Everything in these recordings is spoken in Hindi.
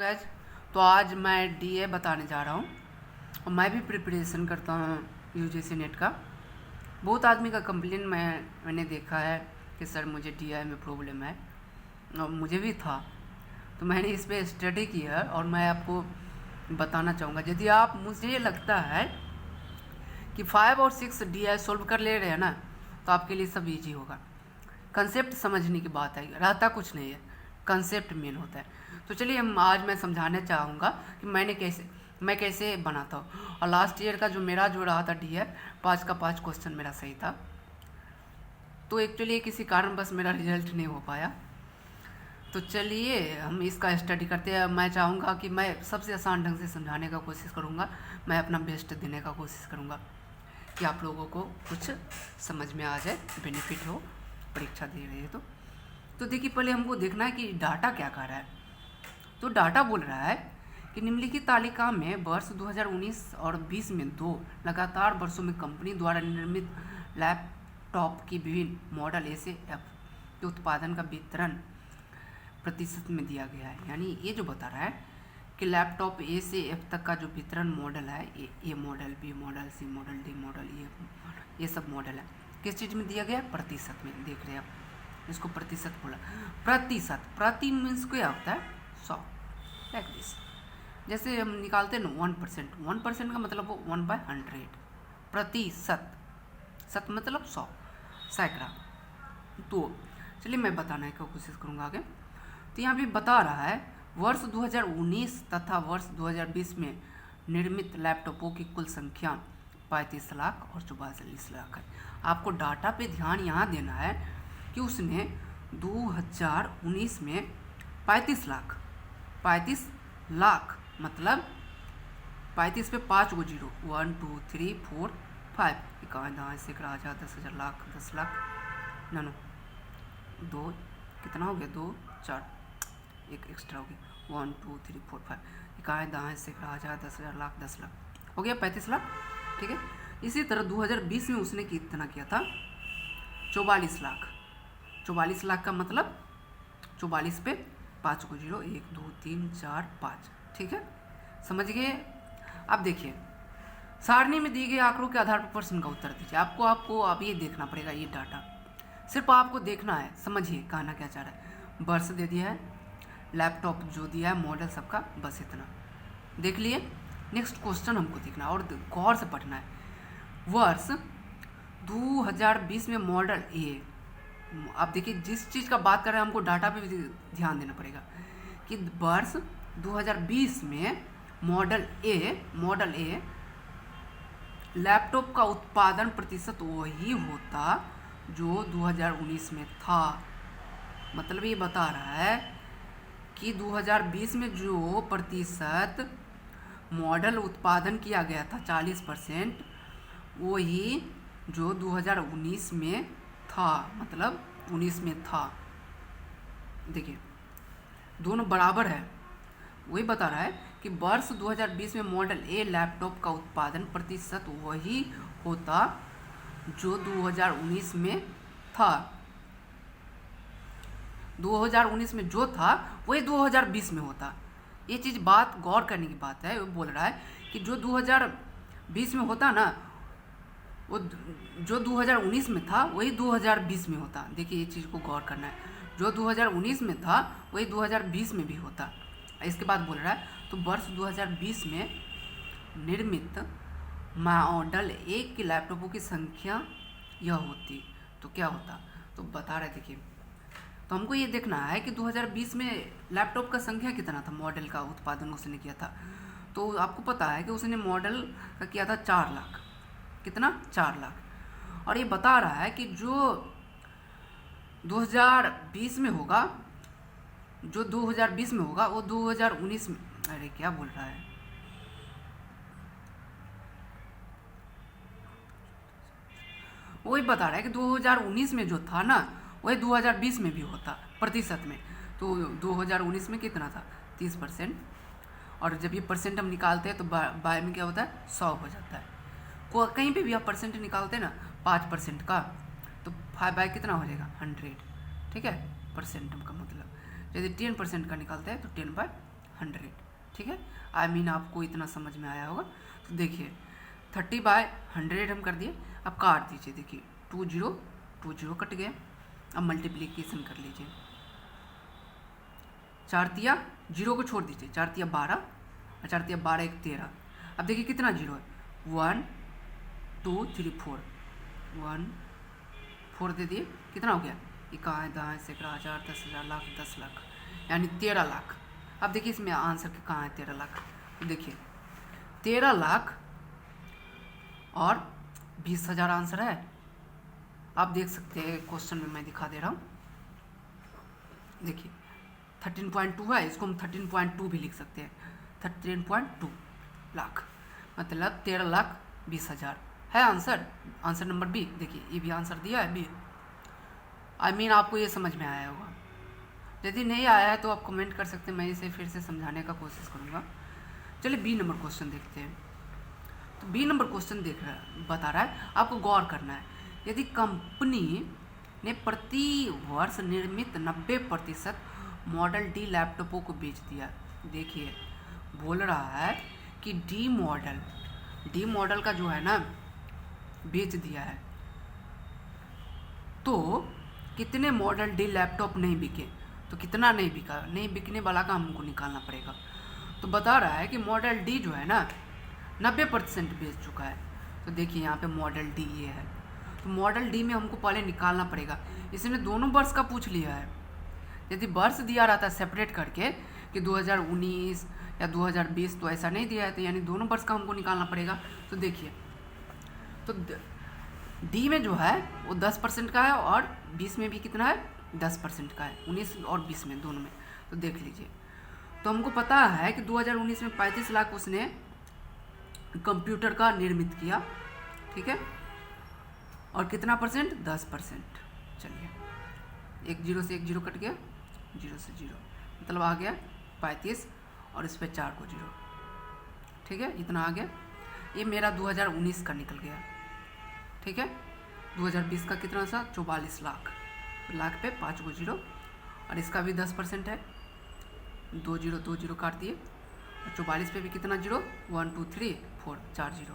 गैस, तो आज मैं डीए बताने जा रहा हूँ और मैं भी प्रिपरेशन करता हूँ यूजीसी नेट का। बहुत आदमी का कंप्लेन मैंने देखा है कि सर मुझे डीआई में प्रॉब्लम है और मुझे भी था, तो मैंने इस पर स्टडी की है और मैं आपको बताना चाहूँगा। यदि आप मुझे लगता है कि 5 और 6 डीआई सोल्व कर ले रहे हैं ना, तो आपके लिए सब ईजी होगा। कंसेप्ट समझने की बात है, रहता कुछ नहीं है, कंसेप्ट मेन होता है। तो चलिए आज मैं समझाना चाहूँगा कि मैं कैसे बनाता हूँ। और लास्ट ईयर का जो रहा था डी है 5 का 5 क्वेश्चन मेरा सही था, तो एक्चुअली किसी कारण बस मेरा रिजल्ट नहीं हो पाया। तो चलिए हम इसका स्टडी करते हैं। मैं चाहूँगा कि मैं सबसे आसान ढंग से समझाने का कोशिश करूँगा, मैं अपना बेस्ट देने का कोशिश करूँगा कि आप लोगों को कुछ समझ में आ जाए, बेनिफिट हो परीक्षा दे रही है तो देखिए पहले हमको देखना है कि डाटा क्या कह रहा है। तो डाटा बोल रहा है कि निम्नलिखित तालिका में वर्ष 2019 और 20 में 2 लगातार वर्षों में कंपनी द्वारा निर्मित लैपटॉप की विभिन्न मॉडल ए से एफ के उत्पादन का वितरण प्रतिशत में दिया गया है। यानी ये जो बता रहा है कि लैपटॉप ए से एफ तक का जो वितरण मॉडल है, ए मॉडल, बी मॉडल, सी मॉडल, डी मॉडल, ये सब मॉडल है, किस चीज़ में दिया गया? प्रतिशत में। देख रहे हैं आप, इसको प्रतिशत बोला। प्रतिशत, प्रति मीन्स क्या होता है? 100, लाइक दिस। जैसे हम निकालते हैं ना 1%, 1% का मतलब वो 1/100। प्रतिशत, सत मतलब 100, सैकड़ा। तो चलिए मैं बताने की कोशिश करूँगा आगे। तो यहाँ भी बता रहा है वर्ष 2019 तथा वर्ष 2020 में निर्मित लैपटॉपों की कुल संख्या 35 लाख और 44 लाख है। आपको डाटा पे ध्यान यहाँ देना है कि उसने 2019 में 35 लाख मतलब 35 पे 5 गो जीरो, 1 2 3 4 5, इक्यावन दहाई सैकड़ा हजार 10,000 लाख 10 लाख, ना 2 कितना हो गया, 2 4 एक एक्स्ट्रा हो गया, 1 2 3 4 5, इक्यावन दहाई सैकड़ा हजार 10,000 लाख 10 लाख हो गया 35 लाख। ठीक है। इसी तरह 2020 में उसने कितना किया था? 44 लाख। 44 लाख का मतलब 44 पे 5 को जीरो, 1 2 3 4 5। ठीक है, समझ गए? अब देखिए सारणी में दिए गए आंकड़ों के आधार पर प्रश्न का उत्तर दीजिए। आपको अब ये देखना पड़ेगा, ये डाटा सिर्फ आपको देखना है। समझिए कहना क्या चाह रहा है। वर्ष दे दिया है, लैपटॉप जो दिया है, मॉडल सबका, बस इतना देख लिए। नेक्स्ट क्वेश्चन हमको देखना और गौर से पढ़ना है। वर्ष 2020 में मॉडल ए, आप देखिए जिस चीज़ का बात कर रहे हैं हमको डाटा पे भी ध्यान देना पड़ेगा कि वर्ष 2020 में मॉडल ए लैपटॉप का उत्पादन प्रतिशत वही होता जो 2019 में था। मतलब ये बता रहा है कि 2020 में जो प्रतिशत मॉडल उत्पादन किया गया था 40%, वही जो 2019 में था, मतलब 19 में था। देखिए दोनों बराबर है। वही बता रहा है कि वर्ष 2020 में मॉडल ए लैपटॉप का उत्पादन प्रतिशत वही होता जो 2019 में था। 2019 में जो था वही 2020 में होता। ये चीज़ बात गौर करने की बात है। वो बोल रहा है कि जो 2020 में होता ना, वो जो 2019 में था वही 2020 में होता। देखिए ये चीज़ को गौर करना है, जो 2019 में था वही 2020 में भी होता। इसके बाद बोल रहा है तो वर्ष 2020 में निर्मित मॉडल ए के लैपटॉपों की संख्या यह होती, तो क्या होता? तो बता रहे, देखिए तो हमको ये देखना है कि 2020 में लैपटॉप का संख्या कितना था, मॉडल का उत्पादन उसने किया था। तो आपको पता है कि उसने मॉडल का किया था 4 लाख। कितना? 4 लाख। और ये बता रहा है कि जो 2020 में होगा, जो 2020 में होगा वो 2019 में, अरे क्या बोल रहा है, वही बता रहा है कि 2019 में जो था ना वही 2020 में भी होता प्रतिशत में। तो 2019 में कितना था? 30%। और जब ये परसेंट हम निकालते हैं तो बाय में क्या होता है? 100 हो जाता है। कहीं पे भी आप परसेंट निकालते हैं ना 5% का, तो 5 बाय कितना हो जाएगा? 100। ठीक है, परसेंट का मतलब यदि 10% का निकालते हैं तो 10/100 100, ठीक है। आई मीन आपको इतना समझ में आया होगा। तो देखिए 30/100 हम कर दिए। अब काट दीजिए, देखिए 2 0 कट गया। अब मल्टीप्लिकेशन कर लीजिए, 4 तिया 0 को छोड़ दीजिए, 4 तिया 12 और 4 तिया 12 1 13। अब देखिए कितना जीरो है, 1 2 3 4, 1 4 दे दिए, कितना हो गया, इकाई दाएँ सैकड़ा हज़ार 10,000 लाख 10 लाख, यानी 13 लाख। अब देखिए इसमें आंसर के कहाँ है 13 लाख, तो देखिए 13 लाख और 20,000 आंसर है। आप देख सकते हैं क्वेश्चन में मैं दिखा दे रहा हूँ, देखिए 13.2 है, इसको हम 13.2 भी लिख सकते हैं, 13.2 लाख मतलब 13,20,000 है आंसर। आंसर नंबर बी, देखिए ये भी आंसर दिया है बी। आई मीन आपको ये समझ में आया होगा। यदि नहीं आया है तो आप कमेंट कर सकते हैं, मैं इसे फिर से समझाने का कोशिश करूँगा। चलिए बी नंबर क्वेश्चन देखते हैं। तो बी नंबर क्वेश्चन बता रहा है आपको गौर करना है, यदि कंपनी ने प्रति वर्ष निर्मित 90% मॉडल डी लैपटॉपों को बेच दिया। देखिए बोल रहा है कि डी मॉडल का जो है ना बेच दिया है, तो कितने मॉडल डी लैपटॉप नहीं बिके, तो कितना नहीं बिका, नहीं बिकने वाला का हमको निकालना पड़ेगा। तो बता रहा है कि मॉडल डी जो है ना 90% बेच चुका है। तो देखिए यहाँ पे मॉडल डी ये है, तो मॉडल डी में हमको पहले निकालना पड़ेगा। इसने दोनों वर्ष का पूछ लिया है। यदि वर्ष दिया रहता है सेपरेट करके कि 2019 या 2020, तो ऐसा नहीं दिया है, तो यानी दोनों वर्ष का हमको निकालना पड़ेगा। तो देखिए तो डी में जो है वो 10% का है और 20 में भी कितना है 10% का है, 19 और 20 में दोनों में। तो देख लीजिए, तो हमको पता है कि 2019 में 35 लाख उसने कंप्यूटर का निर्मित किया, ठीक है, और कितना परसेंट 10%। चलिए 1 0 से 1 0 कट गया, 0 से 0 मतलब आ गया 35 और इस पे 4 को 0, ठीक है, इतना आ गया। ये मेरा 2019 का निकल गया, ठीक है। 2020 का कितना था 44 लाख, तो लाख पे 5 को 0 और इसका भी 10% है, 2 0 काट दिए, और 44 पे भी कितना 0, 1 2 3 4 4 0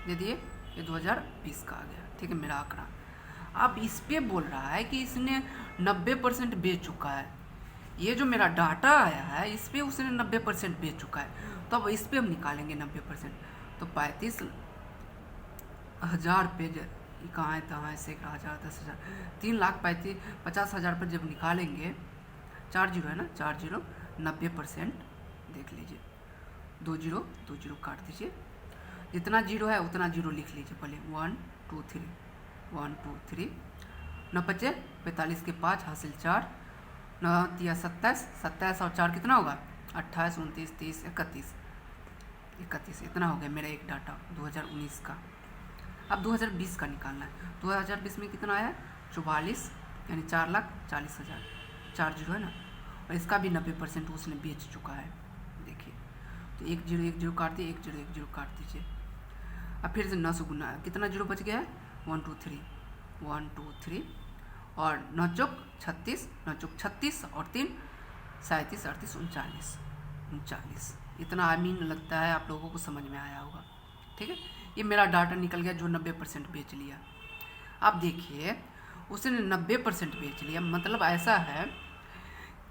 दे दिए, ये 2020 का आ गया, ठीक है मेरा आंकड़ा। अब इस पे बोल रहा है कि इसने 90% बेच चुका है। ये जो मेरा डाटा आया है इस पे उसने 90% बेच चुका है, तो अब इस पे हम निकालेंगे 90%। तो 35,000 पे कहाँ है तहाँ है सैकड़ा हज़ार 10,000, 3,50,000 पर जब निकालेंगे, 4 0 है ना, 4 0 90% देख लीजिए, 2 0 काट दीजिए, जितना 0 है उतना 0 लिख लीजिए पहले, 1 2 3 1 2 3, 9 5 45 के 5 हासिल 4, 9 3 27 और 4 कितना होगा 28 29 30 31, इतना हो गया मेरा एक डाटा 2019 का। अब 2020 का निकालना है। 2020 में कितना आया 44, यानी 4,40,000, 4 0 है ना, और इसका भी 90% उसने बेच चुका है। देखिए तो 1 0 काट दिए, 1 0 काट दीजिए। अब फिर से 9 से गुना, कितना 0 बच गया है 1 2 3 और 9 चौक 36 और 3 37 38 39, इतना आई मीन लगता है आप लोगों को समझ में आया होगा, ठीक है। ये मेरा डाटा निकल गया जो 90% बेच लिया। अब देखिए उसने 90% बेच लिया, मतलब ऐसा है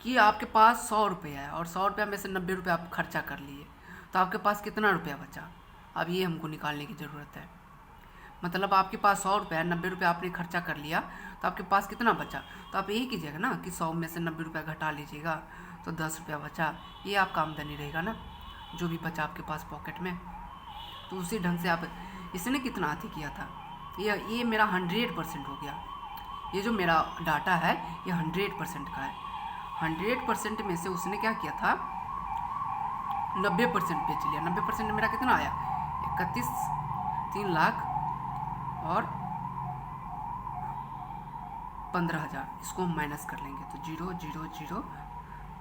कि आपके पास 100 रुपये है और 100 रुपये में से 90 रुपये आप खर्चा कर लिए, तो आपके पास कितना रुपया बचा, अब ये हमको निकालने की ज़रूरत है। मतलब आपके पास 100 रुपये है, 90 रुपये आपने खर्चा कर लिया, तो आपके पास कितना बचा, तो आप यही कीजिएगा ना कि 100 में से 90 रुपया घटा लीजिएगा, तो 10 रुपया बचा, ये आपका आमदनी रहेगा ना, जो भी बचा आपके पास पॉकेट में। तो उसी ढंग से आप, इसने कितना अति किया था, ये मेरा 100% हो गया। ये जो मेरा डाटा है ये 100% का है। 100% में से उसने क्या किया था 90% बेच लिया। 90% मेरा कितना आया 31, 3 लाख और 15,000, इसको हम माइनस कर लेंगे तो 0 0 0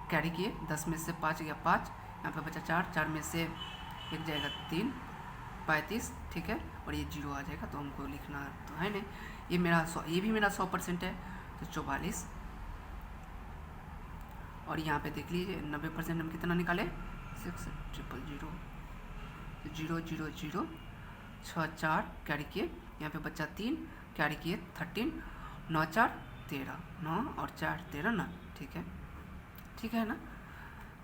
कैरी किए, 10 में से 5 गया 5, यहाँ पे बचा 4 में से 1 जाएगा 3 35, ठीक है, और ये 0 आ जाएगा, तो हमको लिखना तो है नहीं, ये भी मेरा 100% है, तो 44 और यहाँ पे देख लीजिए 90% हम कितना निकाले 6000 0 0 0 6 4 कैरी किए, यहाँ पे बच्चा 3 कैरी किए 13 9 4 13 9 और 4 13 ना, ठीक है ना।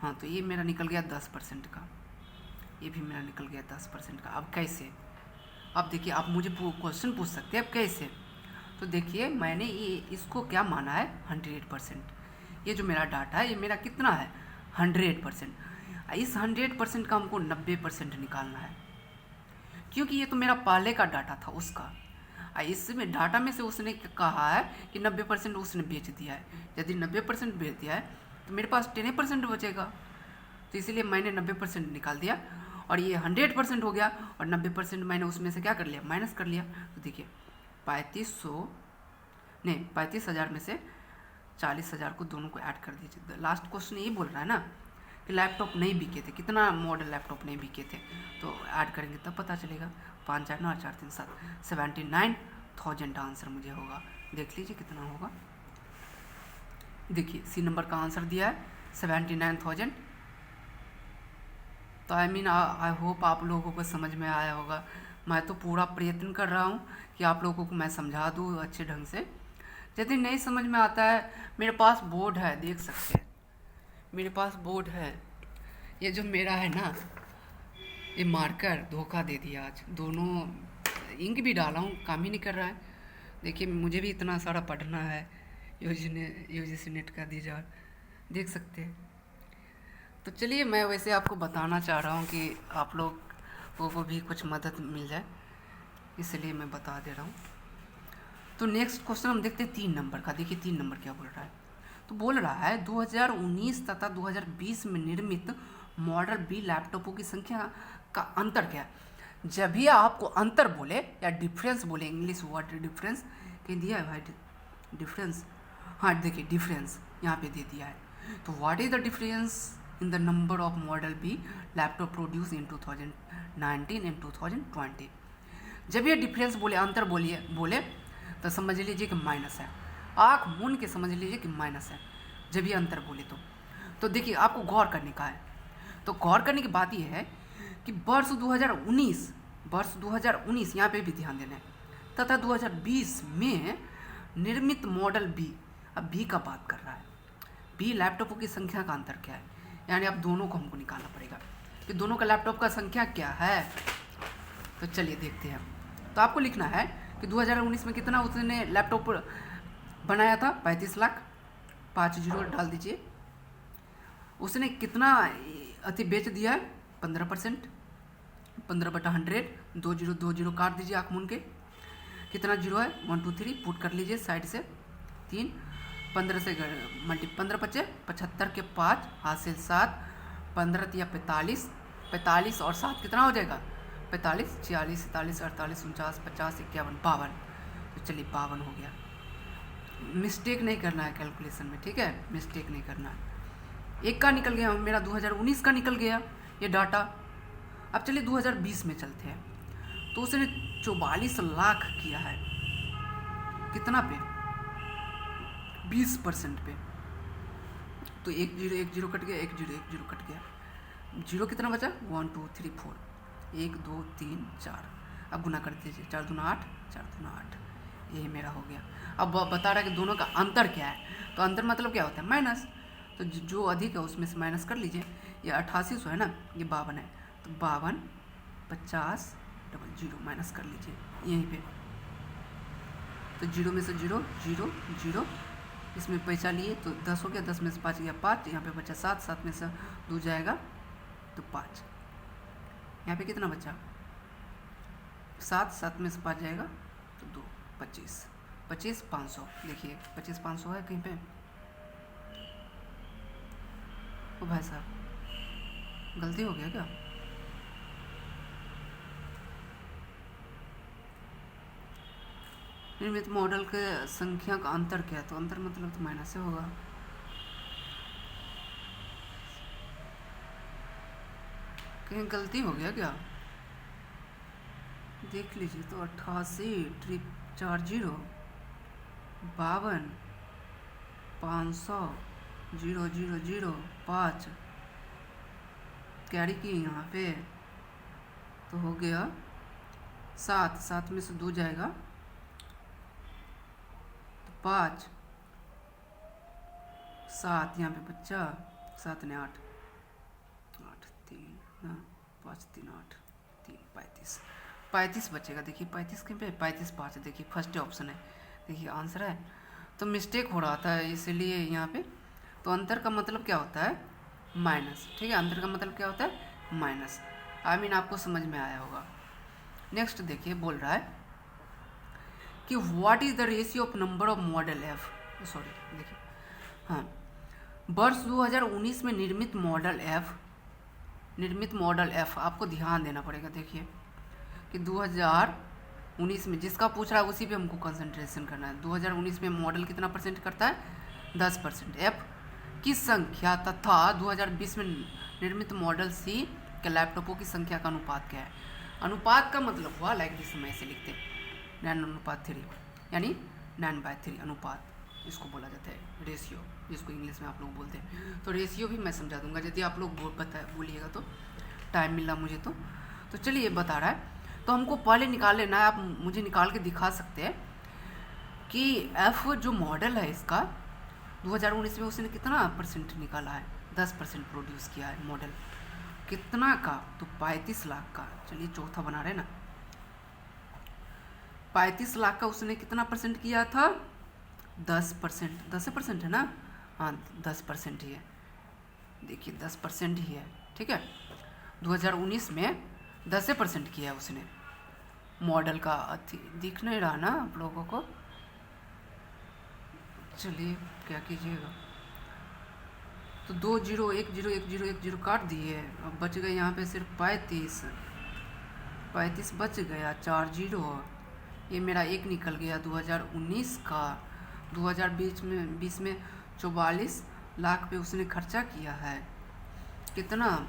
हाँ तो ये मेरा निकल गया 10% का, ये भी मेरा निकल गया 10% का। अब कैसे, अब देखिए आप मुझे क्वेश्चन पूछ सकते हैं अब कैसे। तो देखिए मैंने ये इसको क्या माना है 100%। ये जो मेरा डाटा है ये मेरा कितना है 100%। इस 100% का हमको 90% निकालना है, क्योंकि ये तो मेरा पहले का डाटा था उसका। इसमें डाटा में से उसने कहा है कि 90% उसने बेच दिया है। यदि 90% बेच दिया है तो मेरे पास 10% बचेगा, तो इसीलिए मैंने 90% निकाल दिया और ये 100% हो गया। और 90% मैंने उसमें से क्या कर लिया, माइनस कर लिया। तो देखिए 35,000 में से 40,000 को दोनों को ऐड कर दीजिए। लास्ट क्वेश्चन यही बोल रहा है ना कि लैपटॉप नहीं बिके थे, कितना मॉडल लैपटॉप नहीं बिके थे, तो ऐड करेंगे तब पता चलेगा। 5 4 9 4 3 7 79,000 आंसर मुझे होगा। देख लीजिए कितना होगा। देखिए सी नंबर का आंसर दिया है 79,000। तो आई होप आप लोगों को समझ में आया होगा। मैं तो पूरा प्रयत्न कर रहा हूँ कि आप लोगों को मैं समझा दूँ अच्छे ढंग से। यदि नहीं समझ में आता है, मेरे पास बोर्ड है, देख सकते हैं मेरे पास बोर्ड है। ये जो मेरा है ना, ये मार्कर धोखा दे दिया आज। दोनों इंक भी डाला हूँ, काम ही नहीं कर रहा है। देखिए मुझे भी इतना सारा पढ़ना है, यूजीसी नेट का दीजार देख सकते हैं। तो चलिए मैं वैसे आपको बताना चाह रहा हूँ कि आप लोगों को भी कुछ मदद मिल जाए, इसलिए मैं बता दे रहा हूँ। तो नेक्स्ट क्वेश्चन हम देखते हैं 3 नंबर का। देखिए 3 नंबर क्या बोल रहा है। तो बोल रहा है 2019 तथा 2020 में निर्मित मॉडल बी लैपटॉपों की संख्या का अंतर क्या है। जब भी आपको अंतर बोले या डिफरेंस बोले, इंग्लिश वर्ड डिफरेंस कहीं दिया है भाई, डिफरेंस, हाँ देखिए डिफरेंस यहाँ पे दे दिया है। तो what is the difference in the number of model B laptop produce in 2019 एंड 2020। जब ये डिफरेंस बोले, अंतर बोले तो समझ लीजिए कि माइनस है। आँख मून के समझ लीजिए कि माइनस है जब ये अंतर बोले तो देखिए आपको गौर करने का है। तो गौर करने की बात यह है कि वर्ष 2019 यहाँ पे भी ध्यान देना है, तथा 2020 में निर्मित मॉडल बी, अब बी का बात कर रहा है, बी लैपटॉपों की संख्या का अंतर क्या है, यानी अब दोनों को हमको निकालना पड़ेगा कि दोनों का लैपटॉप का संख्या क्या है। तो चलिए देखते हैं। तो आपको लिखना है कि 2019 में कितना उसने लैपटॉप बनाया था 35 लाख, 5 जीरो डाल दीजिए। उसने कितना अति बेच दिया है 15%, 15/100, 2 जीरो काट दीजिए आँख मून के। कितना जीरो है 1 2 3 पुट कर लीजिए साइड से 3, 15 से 15 × 75 के 5 हाथ से 7, 15 या 45 और 7 कितना हो जाएगा 45, 46, 47, 48, 49, 50, 51, 52। तो चलिए 52 हो गया। मिस्टेक नहीं करना है कैलकुलेशन में, ठीक है, मिस्टेक नहीं करना है। एक का निकल गया मेरा, 2019 का निकल गया ये डाटा। अब चलिए 2020 में चलते हैं। तो उसने 44 लाख किया है, कितना पे 20% पे। तो 1 जीरो कट गया, 1 जीरो कट गया, जीरो कितना बचा 1 2 3 4, 1 2 3 4। अब गुना कर दीजिए, 4 दूना 8, 4 दूना 8, यही मेरा हो गया। अब बता रहा है कि दोनों का अंतर क्या है। तो अंतर मतलब क्या होता है माइनस। तो जो अधिक है उसमें से माइनस कर लीजिए। ये 8800 है ना, ये 52 है, तो 52 50 0 माइनस कर लीजिए यहीं पे। तो जीरो में से जीरो जीरो जीरो, इसमें पैसा लिए तो 10 हो गया, 10 में से 5 गया 5, यहाँ पे बचा 7, 7 में से 2 जाएगा तो 5, यहाँ पे कितना बचा 7, 7 में से 5 जाएगा तो 2, 25, 500। देखिए 500 है कहीं पे। ओ भाई साहब गलती हो गया क्या। निर्मित मॉडल के संख्या का अंतर क्या है, तो अंतर मतलब तो माइनस से होगा। कहीं गलती हो गया क्या, देख लीजिए। तो 88 40 52 500 जीरो जीरो जीरो 5 कैरी की यहाँ पे, तो हो गया 7, 7 में से 2 जाएगा तो 5, 7 यहाँ पे बच्चा, 7 ने 8, 8 3 5 3 8 3 35, 35 बचेगा। देखिए 35 के पे 35 5, देखिए फर्स्ट ऑप्शन है, देखिए आंसर है। तो मिस्टेक हो रहा था इसीलिए यहाँ पे। तो अंतर का मतलब क्या होता है? माइनस। ठीक है, अंतर का मतलब क्या होता है? माइनस। आई मीन आपको समझ में आया होगा। नेक्स्ट देखिए बोल रहा है कि what is the ratio of number of model F, sorry देखिए, हाँ, वर्ष 2019 में निर्मित मॉडल एफ, आपको ध्यान देना पड़ेगा। देखिए कि 2019 में जिसका पूछ रहा है उसी पे हमको कंसंट्रेशन करना है। 2019 में मॉडल कितना परसेंट करता है? 10%। एफ की संख्या तथा 2020 में निर्मित मॉडल सी के लैपटॉपों की संख्या का अनुपात क्या है? अनुपात का मतलब हुआ लाइक दिस, में ऐसे लिखते हैं 9:3, यानी 9/3 अनुपात, इसको बोला जाता है रेशियो, जिसको इंग्लिश में आप लोग बोलते हैं। तो रेशियो भी मैं समझा दूंगा यदि आप लोग बोलिएगा तो, टाइम मिला मुझे तो चलिए बता रहा है। तो हमको पहले निकाल लेना है, आप मुझे निकाल के दिखा सकते हैं कि एफ जो मॉडल है इसका 2019 में उसने कितना परसेंट निकाला है? 10% प्रोड्यूस किया है मॉडल। कितना का? तो 35 लाख का। चलिए चौथा बना रहे ना, 35 लाख का उसने कितना परसेंट किया था? 10%। 10% है ना? हाँ 10% ही है, देखिए 10% ही है। ठीक है, 2019 में 10% किया है उसने मॉडल का। दिख नहीं रहा ना आप लोगों को? चलिए क्या कीजिएगा, तो 2 0 1 0 1 0 1 0 काट दिए, अब बच गए यहाँ पे सिर्फ 35 बच गया, 4 0, ये मेरा एक निकल गया 2019 का। 2020 में 44 लाख पे उसने खर्चा किया है। कितना?